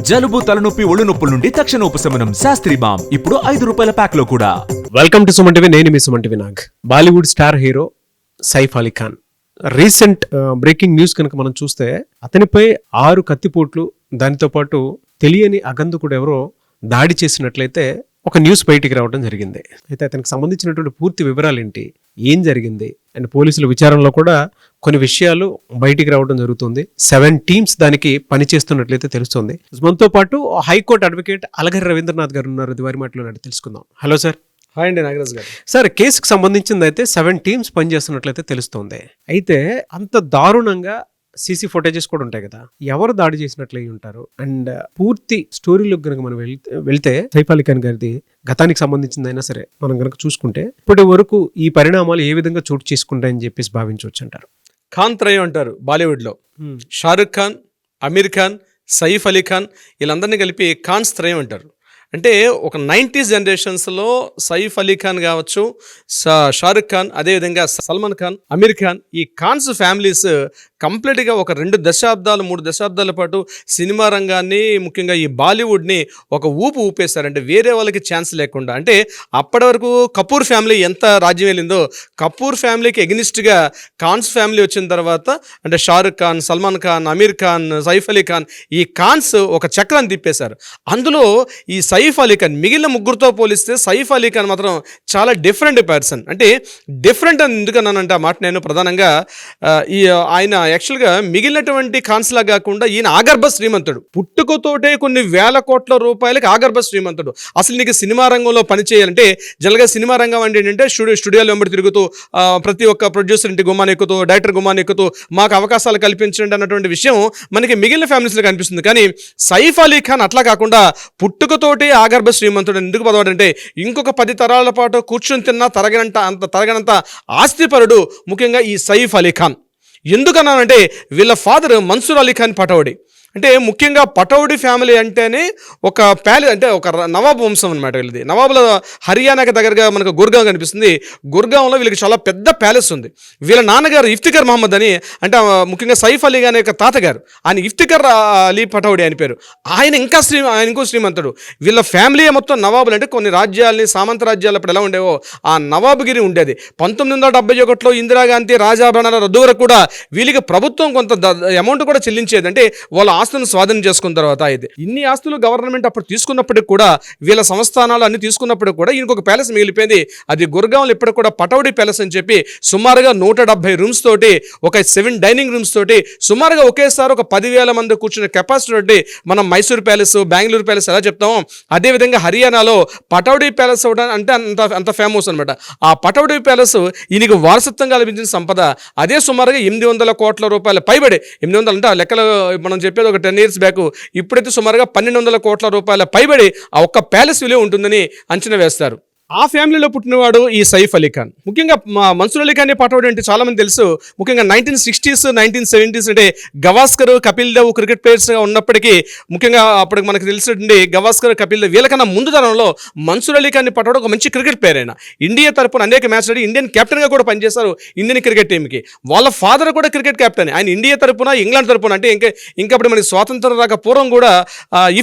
జలుబు, తలనొప్పి, ఒళ్ళు నొప్పుల నుండి తక్షణ ఉపశమనం. శాస్త్రి బామ్ ఇప్పుడు 5 రూపాయల ప్యాక్ లో కూడా. Welcome to Suman TV. నేను మీ Suman TV Nag. Bollywood star hero Saif Ali Khan recent breaking news కనుక మనం చూస్తే అతనిపై 6 కత్తిపోట్లు, దానితో పాటు తెలియని అగంతకుడు ఎవరో దాడి చేసినట్లయితే ఒక న్యూస్ బయటికి రావడం జరిగింది. అయితే అతనికి సంబంధించినటువంటి పూర్తి వివరాలు ఏంటి, ఏం జరిగింది అండ్ పోలీసుల విచారణలో కూడా కొన్ని విషయాలు బయటికి రావడం జరుగుతుంది. 7 టీమ్స్ దానికి పనిచేస్తున్నట్లయితే తెలుస్తుంది. మనతో పాటు హైకోర్టు అడ్వకేట్ అలగరి రవీంద్రనాథ్ గారు ఉన్నారు. అది వారి మాటలో తెలుసుకుందాం. Hello sir. హాయ్ అండి నాగరాజ్ గారు. సార్, కేసుకు సంబంధించింది అయితే 7 టీమ్స్ పనిచేస్తున్నట్లయితే తెలుస్తోంది. అయితే అంత దారుణంగా సీసీ ఫుటేజెస్ కూడా ఉంటాయి కదా, ఎవరు దాడి చేసినట్లు అయి ఉంటారు అండ్ పూర్తి స్టోరీలోకి కనుక మనం వెళ్తే సైఫ్ అలీ ఖాన్ గారిది గతానికి సంబంధించిందైనా సరే మనం కనుక చూసుకుంటే ఇప్పటి వరకు ఈ పరిణామాలు ఏ విధంగా చోటు చేసుకుంటాయని చెప్పేసి భావించవచ్చు అంటారు? ఖాన్ త్రయం అంటారు బాలీవుడ్లో. షారుఖ్ ఖాన్, అమీర్ ఖాన్, సైఫ్ అలీ ఖాన్, వీళ్ళందరినీ కలిపి ఖాన్స్ త్రయం అంటారు. అంటే ఒక 90s జనరేషన్స్లో సైఫ్ అలీ ఖాన్ కావచ్చు, షారుఖ్ ఖాన్, అదేవిధంగా సల్మాన్ ఖాన్, అమీర్ ఖాన్, ఈ ఖాన్స్ ఫ్యామిలీస్ కంప్లీట్గా ఒక 2 దశాబ్దాలు 3 దశాబ్దాల పాటు సినిమా రంగాన్ని, ముఖ్యంగా ఈ బాలీవుడ్ని ఒక ఊపేశారు. అంటే వేరే వాళ్ళకి ఛాన్స్ లేకుండా. అంటే అప్పటి వరకు కపూర్ ఫ్యామిలీ ఎంత రాజ్యం వెళ్ళిందో, కపూర్ ఫ్యామిలీకి ఎగ్నిస్ట్గా ఖాన్స్ ఫ్యామిలీ వచ్చిన తర్వాత అంటే షారుఖ్ ఖాన్, సల్మాన్ ఖాన్, అమీర్ ఖాన్, సైఫ్ అలీ ఖాన్, ఈ ఖాన్స్ ఒక చక్రాన్ని తిప్పేశారు. అందులో ఈ సైఫ్ అలీ ఖాన్ మిగిలిన ముగ్గురుతో పోలిస్తే సైఫ్ అలీ ఖాన్ మాత్రం చాలా డిఫరెంట్ పర్సన్. అంటే డిఫరెంట్ అని ఎందుకన్నానంటే ఆ మాట నేను ప్రధానంగా ఆయన యాక్చువల్గా మిగిలినటువంటి ఖాన్స్లా కాకుండా ఈయన ఆగర్భ శ్రీమంతుడు. పుట్టుకతోటే కొన్ని వేల కోట్ల రూపాయలకి ఆగర్భ శ్రీమంతుడు. అసలు నీకు సినిమా రంగంలో పనిచేయాలంటే జనరల్గా సినిమా రంగం అంటే ఏంటంటే స్టూడియోలో వెంబడి తిరుగుతూ ప్రతి ఒక్క ప్రొడ్యూసర్ ఇంటి గుమ్మాన్ని ఎక్కుతూ, డైరెక్టర్ గుమ్మాన్ని ఎక్కుతూ మాకు అవకాశాలు కల్పించండి అన్నటువంటి విషయం మనకి మిగిలిన ఫ్యామిలీస్లో కనిపిస్తుంది. కానీ సైఫ్ అలీ ఖాన్ అట్లా కాకుండా పుట్టుకతోటి ఆగర్భ శ్రీమంతుడు. ఎందుకు పదవాడంటే ఇంకొక 10 తరాల పాటు కూర్చొని తిన్నా తరగనంత ఆస్తిపరుడు ముఖ్యంగా ఈ సైఫ్ అలీ ఖాన్. ఎందుకన్నానంటే వీళ్ళ ఫాదర్ మన్సూర్ అలీ ఖాన్ పటౌడీ. అంటే ముఖ్యంగా పటౌడీ ఫ్యామిలీ అంటేనే ఒక అంటే ఒక నవాబ్ వంశం అనమాట వీళ్ళది. నవాబుల హర్యానాకి దగ్గరగా మనకు గుర్గాం కనిపిస్తుంది. గుర్గాంలో వీళ్ళకి చాలా పెద్ద ప్యాలెస్ ఉంది. వీళ్ళ నాన్నగారు ఇఫ్తిఖర్ మహమ్మద్ అని, అంటే ముఖ్యంగా సైఫ్ అలీ గారి యొక్క తాతగారు, ఆయన ఇఫ్తిఖర్ అలీ పటౌడీ అని పేరు. ఆయన ఇంకో శ్రీమంతుడు. వీళ్ళ ఫ్యామిలీ మొత్తం నవాబులు. అంటే కొన్ని రాజ్యాలని, సామంత రాజ్యాలు అప్పుడు ఎలా ఉండేవో ఆ నవాబుగిరి ఉండేది. 1971లో ఇందిరాగాంధీ రాజాభరణాల రద్దు వరకు కూడా వీళ్ళకి ప్రభుత్వం కొంత అమౌంట్ కూడా చెల్లించేది. అంటే వాళ్ళ ఆస్తులను స్వాధీనం చేసుకున్న తర్వాత అయితే ఇన్ని ఆస్తులు గవర్నమెంట్ అప్పుడు తీసుకున్నప్పటికి కూడా, వీళ్ళ సంస్థానాలు అన్ని తీసుకున్నప్పటికి కూడా ఈయనకు ఒక ప్యాలెస్ మిగిలిపోయింది. అది గుర్గాంలో ఇప్పటికి కూడా పటౌడీ ప్యాలెస్ అని చెప్పి సుమారుగా 170 రూమ్స్ తోటి, ఒక 7 డైనింగ్ రూమ్స్ తోటి, సుమారుగా ఒకేసారి ఒక 10,000 మంది కూర్చునే కెపాసిటీ తోటి మనం మైసూర్ ప్యాలెస్, బెంగళూరు ప్యాలెస్ ఎలా చెప్తామో అదేవిధంగా హర్యానాలో పటౌడీ ప్యాలెస్ అవడం అంటే అంత ఫేమస్ అనమాట. ఆ పటౌడీ ప్యాలెస్ ఈయనకు వారసత్వంగా లభించిన సంపద. అదే సుమారుగా 800 కోట్ల రూపాయల పైబడి, 800 అంటే ఆ లెక్కలు మనం చెప్పేది ఒక 10 years బ్యాక్, ఇప్పుడైతే సుమారుగా 1200 కోట్ల రూపాయల పైబడి ఆ ఒక్క ప్యాలెస్ విలువ ఉంటుందని అంచనా వేస్తారు. ఆ ఫ్యామిలీలో పుట్టినవాడు ఈ సైఫ్ అలీ ఖాన్. ముఖ్యంగా మన్సూర్ అలీ ఖాన్ పటౌడీ అంటే చాలా మంది తెలుసు. ముఖ్యంగా 1960s 1970s అంటే గవాస్కర్, కపిల్ దేవ్ క్రికెట్ ప్లేయర్స్గా ఉన్నప్పటికీ, ముఖ్యంగా అప్పటికి మనకు తెలిసింది గవాస్కర్, కపిల్ దేవ్ వీళ్ళకన్నా ముందు తరంలో మన్సూర్ అలీ ఖాన్ పటౌడీ ఒక మంచి క్రికెట్ ప్లేయర్. అయినా ఇండియా తరపున అనేక మ్యాచ్ ఆడి ఇండియన్ కెప్టెన్గా కూడా పనిచేశారు ఇండియన్ క్రికెట్ టీంకి. వాళ్ళ ఫాదర్ కూడా క్రికెట్ కెప్టెన్. ఆయన ఇండియా తరపున, ఇంగ్లాండ్ తరపున, అంటే ఇంకప్పుడు మనకి స్వాతంత్రం రాక పూర్వం కూడా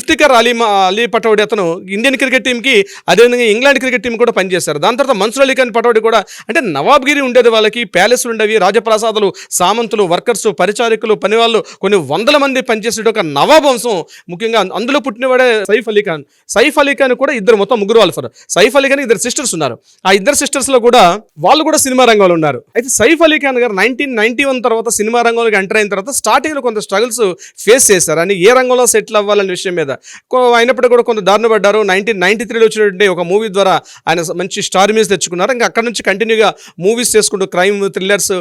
ఇఫ్తిఖర్ అలీ పటౌడీ అతను ఇండియన్ క్రికెట్ టీంకి, అదేవిధంగా ఇంగ్లాండ్ క్రికెట్ టీం కూడా పనిచేశారు. దాని తర్వాత మన్సూర్ అలీ ఖాన్ పటౌడీ కూడా అంటే నవాబ్గిరి ఉండేది వాళ్ళకి, ప్యాలెస్లు ఉండేవి, రాజప్రాసాదులు, సామంతులు, వర్కర్స్, పరిచారికులు, పనివాళ్ళు, కొన్ని 100 మంది పనిచేసే ఒక నవాబ్ వంశం. ముఖ్యంగా అందులో పుట్టినవాడే సైఫ్ అలీ ఖాన్. సైఫ్ అలీ ఖాన్ కూడా మొత్తం ముగ్గురు వాళ్ళు. సైఫ్ అలీ ఖాన్ 2 సిస్టర్స్ ఉన్నారు. ఆ 2 సిస్టర్స్లో కూడా వాళ్ళు కూడా సినిమా రంగంలో ఉన్నారు. అయితే సైఫ్ అలీ ఖాన్ గారు 1991 తర్వాత సినిమా రంగంలోకి ఎంటర్ అయిన తర్వాత స్టార్టింగ్లో కొంత స్ట్రగుల్స్ ఫేస్ చేశారు. అని ఏ రంగంలో సెటిల్ అవ్వాలనే విషయం మీద అయినప్పటికీ కూడా కొంత దారుణ పడ్డారు. 1993లో వచ్చినటువంటి ఒక మూవీ ద్వారా ఆయన మంచి స్టార్ ఇమేజ్ తెచ్చుకున్నారు. ఇంకా అక్కడ నుంచి కంటిన్యూగా మూవీస్ చేసుకుంటూ క్రైమ్, థ్రిల్లర్స్,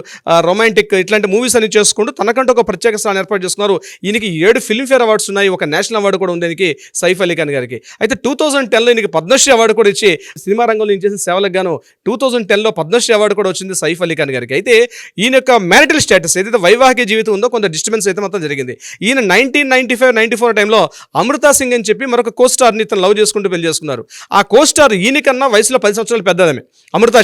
రొమాంటిక్ ఇట్లాంటి మూవీస్ అన్ని చేసుకుంటూ తనకంటూ ఒక ప్రత్యేక స్థానం ఏర్పాటు చేసుకున్నారు. ఈయనకి 7 ఫిల్మ్ఫేర్ అవార్డ్స్ ఉన్నాయి, ఒక నేషనల్ అవార్డు కూడా ఉంది దీనికి సైఫ్ అలీ ఖాన్ గారికి. అయితే 2010లో ఈయనకి పద్మశ్రీ అవార్డు కూడా ఇచ్చి సినిమా రంగంలో చేసిన సేవలకు గాను 2010లో పద్మశ్రీ అవార్డు కూడా వచ్చింది సైఫ్ అలీ ఖాన్ గారికి. అయితే ఈయన యొక్క మ్యారిటల్ స్టేటస్ ఏదైతే వైవాహిక జీవితం ఉందో కొంత డిస్టర్బెన్స్ అయితే మొత్తం జరిగింది. ఈయన 1995-94 టైంలో అమృతా సింగ్ అని చెప్పి మరొక కోస్టార్ని ఇతను లవ్ చేసుకుంటూ పెళ్లి చేసుకున్నారు. ఆ కోస్టార్ ఈయనకన్నా వయసులో 10 సంవత్సరాలు పెద్దదమే అమృతా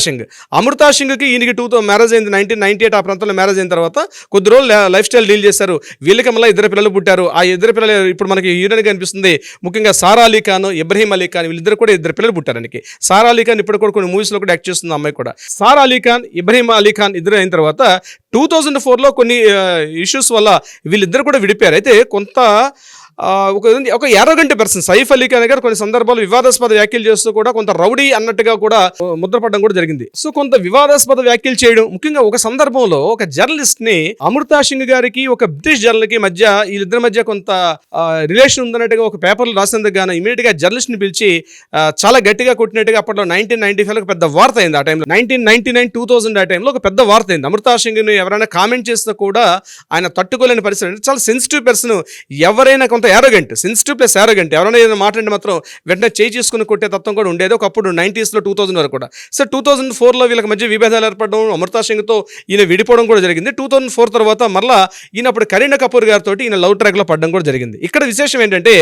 సింగ్కి ఈయనకి మ్యారేజ్ అయింది 1998 ఆ ప్రాంతంలో మ్యారేజ్ అయిన తర్వాత కొద్ది రోజులు లైఫ్ స్టైల్ డీల్ చేశారు. వీళ్ళకి మళ్ళీ 2 పిల్లలు పుట్టారు. ఆ 2 పిల్లలు ఇప్పుడు మనకి హీరోయిన్ కనిపిస్తుంది, ముఖ్యంగా సారా అలీ ఖాన్, ఇబ్రహీం అలీ ఖాన్, వీళ్ళిద్దరు కూడా 2 పిల్లలు పుట్టారు ఆయనకి. సారా అలీ ఖాన్ ఇప్పుడు కూడా కొన్ని మూవీస్లో కూడా యాక్ట్ చేస్తుంది అమ్మాయి కూడా. సారా అలీ ఖాన్, ఇబ్రహీం అలీ ఖాన్ ఇద్దరు అయిన తర్వాత 2004లో కొన్ని ఇష్యూస్ వల్ల వీళ్ళిద్దరు కూడా విడిపోయారు. అయితే కొంత ఒక యారోగంట్ పర్సన్ సైఫ్ అలీ ఖాన్ గారు కొన్ని సందర్భాలు వివాదాస్పద వ్యాఖ్యలు చేస్తూ కూడా కొంత రౌడీ అన్నట్టుగా కూడా ముద్రపడడం కూడా జరిగింది. సో కొంత వివాదాస్పద వ్యాఖ్యలు చేయడం, ముఖ్యంగా ఒక సందర్భంలో ఒక జర్నలిస్ట్ ని అమృతా సింగ్ గారికి ఒక బ్రిటిష్ జర్నల్ కి మధ్య వీళ్ళిద్దరి మధ్య కొంత రిలేషన్ ఉందన్నట్టుగా ఒక పేపర్లు రాసినందుకు గాను ఇమీడియట్ గా జర్నలిస్ట్ ని పిలిచి చాలా గట్టిగా కొట్టినట్టుగా అప్పట్లో 1995 పెద్ద వార్త అయింది. ఆ టైంలో 1999, 2000 ఆ టైంలో ఒక పెద్ద వార్త అయింది. అమృతా సింగ్ ని ఎవరైనా కామెంట్ చేసినా కూడా ఆయన తట్టుకోలేని పరిస్థితి. చాలా సెన్సిటివ్ పర్సన్, ఎవరైనా కొంత యారోగెంట్, సెన్సిటివ్ ప్లస్ యారోగెంట్, ఎవరైనా ఏదైనా మాట్లాడి మాత్రం వెంటనే చేయి చేసుకుని కొట్టే తత్వం కూడా ఉండేది ఒకప్పుడు 90sలో 2000 వరకు కూడా. సో 2004లో వీళ్ళకి మధ్య విభేదాలు ఏర్పడడం, అమృతా సింగ్తో ఈయన విడిపోవడం కూడా జరిగింది. 2004 తర్వాత మళ్ళీ ఈయన అప్పుడు కరీనా కపూర్ గారితో ఈయన లవ్ ట్రాక్లో పడడం కూడా జరిగింది. ఇక్కడ విశేషం ఏంటంటే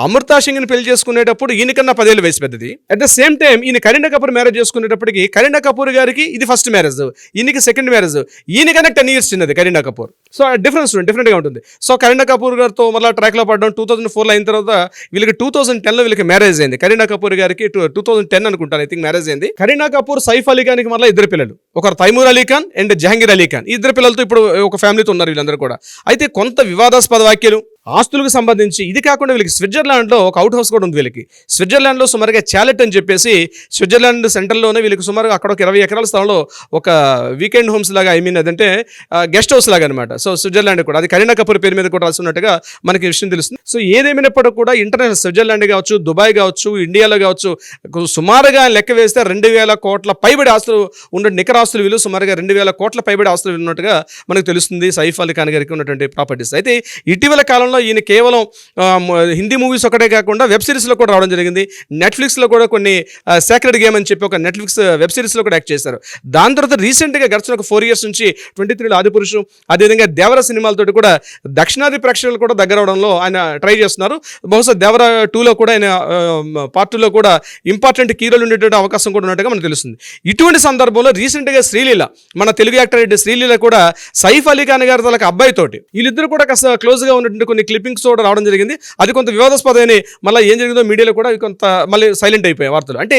అమృతా సింగ్ని పెళ్లి చేసుకునేటప్పుడు ఈయనకన్నా 10 ఏళ్ళు వయసు పెద్దది. అట్ ద సేమ్ టైం ఈయన కరీనా కపూర్ మ్యారేజ్ చేసుకునేటప్పటికి కరీనా కపూర్ గారికి ఇది ఫస్ట్ మ్యారేజ్, ఈయనకి సెకండ్ మ్యారేజ్, ఈయనకన్నా 10 years చిన్నది కరీనా కపూర్. సో డిఫరెంట్గా ఉంటుంది. సో కరీనా కపూర్ గారితో మళ్ళీ ట్రాక్లో పడడం 2004లో అయిన తర్వాత వీళ్ళకి 2010లో వీళ్ళకి మ్యారేజ్ అయింది. కరీనా కపూర్ గారికి 2010 అనుకుంటాను ఐ థింక్ మ్యారేజ్ అయింది. కరీనా కపూర్, సైఫ్ అలీ ఖాన్కి మళ్ళీ 2 పిల్లలు, ఒకరు తైమూర్ అలీ ఖాన్ అండ్ జహంగీర్ అలీ ఖాన్. 2 పిల్లలతో ఇప్పుడు ఒక ఫ్యామిలీతో ఉన్నారు వీళ్ళందరూ కూడా. అయితే కొంత వివాదాస్పద వ్యాఖ్యలు, ఆస్తులకు సంబంధించి, ఇది కాకుండా వీళ్ళకి స్విట్జర్లాండ్లో ఒక అవుట్ హౌస్ కూడా ఉంది. వీళ్ళకి స్విట్జర్లాండ్లో సుమారుగా చాలెట్ అని చెప్పేసి స్విట్జర్లాండ్ సెంటర్లోనే వీళ్ళకి సుమారుగా అక్కడ ఒక 20 ఎకరాల స్థలంలో ఒక వీకెండ్ హోమ్స్ లాగా, అదంటే గెస్ట్ హౌస్ లాగా అనమాట. సో స్విట్జర్లాండ్ కూడా అది కరీనా కపూర్ పేరు మీద కూడా రాస్తున్నట్టుగా మనకి విషయం తెలుస్తుంది. సో ఏదేమైనప్పటికీ కూడా ఇంటర్నేషనల్ స్విట్జర్లాండ్ కావచ్చు, దుబాయ్ కావచ్చు, ఇండియాలో కావచ్చు, సుమారుగా లెక్క వేస్తే 2000 కోట్ల పైబడి ఆస్తులు ఉన్న నికర ఆస్తులు విలువ సుమారుగా 2000 కోట్ల పైబడి ఆస్తులు ఉన్నట్టుగా మనకు తెలుస్తుంది సైఫ్ అలీ ఖాన్ గారికి ఉన్నటువంటి ప్రాపర్టీస్. అయితే ఇటీవల కాలంలో ఈయన కేవలం హిందీ మూవీస్ ఒకటే కాకుండా వెబ్ సిరీస్లో కూడా రావడం జరిగింది. నెట్ఫ్లిక్స్లో కూడా కొన్ని సేక్రెడ్ గేమ్ అని చెప్పి ఒక నెట్ఫ్లిక్స్ వెబ్ సిరీస్లో కూడా యాక్ట్ చేశారు. దాని తర్వాత రీసెంట్గా గడిచిన ఒక 4 years నుంచి 23లో ఆదిపురుషు, అదేవిధంగా దేవర సినిమాలతో కూడా దక్షిణాది ప్రేక్షకులు కూడా దగ్గర అవడంలో ఆయన ట్రై చేస్తున్నారు. బహుశా దేవర 2లో కూడా ఆయన పార్ట్ 2లో కూడా ఇంపార్టెంట్ కీరోలు ఉండేటువంటి అవకాశం కూడా ఉన్నట్టుగా మనకు తెలుస్తుంది. ఇటువంటి సందర్భంలో రీసెంట్గా శ్రీలీల, మన తెలుగు యాక్టర్ శ్రీలీల కూడా సైఫ్ అలీ ఖాన్ గారి తనకు అబ్బాయితోటి వీళ్ళిద్దరు కూడా కాస్త క్లోజ్గా ఉన్నటువంటి కొన్ని క్లిప్పింగ్స్ కూడా రావడం జరిగింది. అది కొంత వివాదాస్పదమైన, మళ్ళీ ఏం జరిగిందో మీడియాలో కూడా కొంత మళ్ళీ సైలెంట్ అయిపోయాయి వార్తలు. అంటే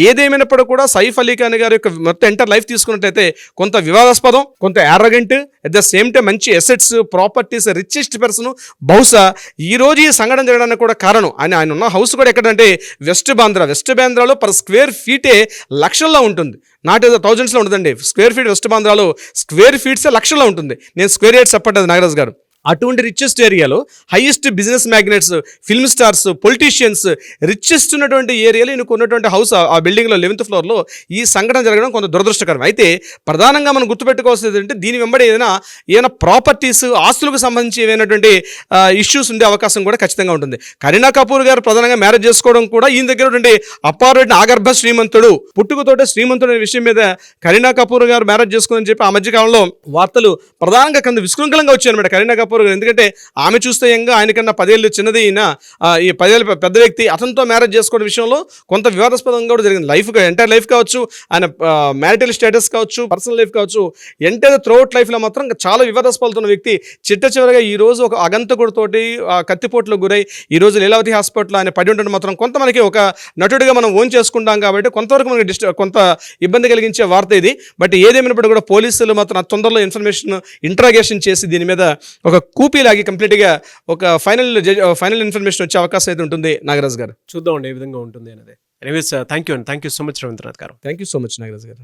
ఏదేమైనప్పటికీ కూడా సైఫ్ అలీ ఖాన్ గారి యొక్క మొత్తం ఎంటర్ లైఫ్ తీసుకున్నట్టయితే కొంత వివాదాస్పదం, కొంత arrogant, at the same time మంచి ఎసెట్స్, ప్రాపర్టీస్, రిచెస్ట్ పర్సన్. బహుశా ఈ రోజు ఈ సంఘటన జరగడానికి కూడా కారణం ఆయన ఉన్న హౌస్ కూడా ఎక్కడంటే వెస్ట్ బాంద్రాలో పర్ స్క్వేర్ ఫీటే లక్షల్లో ఉంటుంది. నాట్ ఏదో థౌజండ్స్లో ఉంటుందండి. స్క్వేర్ ఫీట్ వెస్ట్ బాంద్రాలో స్క్వేర్ ఫీట్సే లక్షల్లో ఉంటుంది. నేను స్క్వేర్ యార్డ్స్ చెప్పట్లేదు నాగరాజ్ గారు. అటువంటి రిచెస్ట్ ఏరియాలో highest business magnets, film stars, politicians, richest ఉన్నటువంటి ఏరియాలో ఈయనకు ఉన్నటువంటి హౌస్, ఆ బిల్డింగ్లో 11th floorలో ఈ సంఘటన జరగడం కొంత దురదృష్టకరం. అయితే ప్రధానంగా మనం గుర్తుపెట్టుకోవాల్సింది ఏంటంటే దీని వెంబడి ఏదైనా ప్రాపర్టీస్, ఆస్తులకు సంబంధించి ఏమైనటువంటి ఇష్యూస్ ఉండే అవకాశం కూడా ఖచ్చితంగా ఉంటుంది. కరీనా కపూర్ గారు ప్రధానంగా మ్యారేజ్ చేసుకోవడం కూడా ఈయన దగ్గర ఉన్నటువంటి అపారమైన ఆగర్భ శ్రీమంతుడు, పుట్టుకతోటే శ్రీమంతుడు అనే విషయం మీద కరీనా కపూర్ గారు మ్యారేజ్ చేసుకోవాలని చెప్పి ఆ మధ్యకాలంలో వార్తలు ప్రధానంగా కొంత విశృంఖలంగా వచ్చాయి అనమాట కరీనా కపూర్. ఎందుకంటే ఆమె చూస్తే యంగా, ఆయనకన్నా 10 ఏళ్ళు చిన్నది ఈయన, ఈ 10 ఏళ్ళ పెద్ద వ్యక్తి, అతనితో మ్యారేజ్ చేసుకోవడం విషయంలో కొంత వివాదాస్పదంగా కూడా జరిగింది. ఎంటైర్ లైఫ్ కావచ్చు, ఆయన మ్యారిటల్ స్టేటస్ కావచ్చు, పర్సనల్ లైఫ్ కావచ్చు, ఎంటైర్ త్రూఅవుట్ లైఫ్లో మాత్రం చాలా వివాదాస్పదమైన వ్యక్తి. చివరిగా ఈ రోజు ఒక అగంతకుడితోటి కత్తిపోట్లకు గురై ఈ రోజు లీలావతి హాస్పిటల్ ఆయన పడి ఉండడం మాత్రం కొంత మనకి ఒక నటుడిగా మనం ఓన్ చేసుకుంటాం కాబట్టి కొంతవరకు మనకి కొంత ఇబ్బంది కలిగించే వార్త ఇది. బట్ ఏదేమైనప్పుడు కూడా పోలీసులు మాత్రం తొందరలో ఇంట్రాగేషన్ చేసి దీని మీద ఒక కూపీలాగి కంప్లీట్గా ఒక ఫైనల్ ఇన్ఫర్మేషన్ వచ్చే అవకాశం అయితే ఉంటుంది నాగరాజ్ గారు. చూద్దామండి ఏ విధంగా ఉంటుంది అనేది. Anyways thank you so much Ravindranath garu. Thank you so much Nagaraj గారు.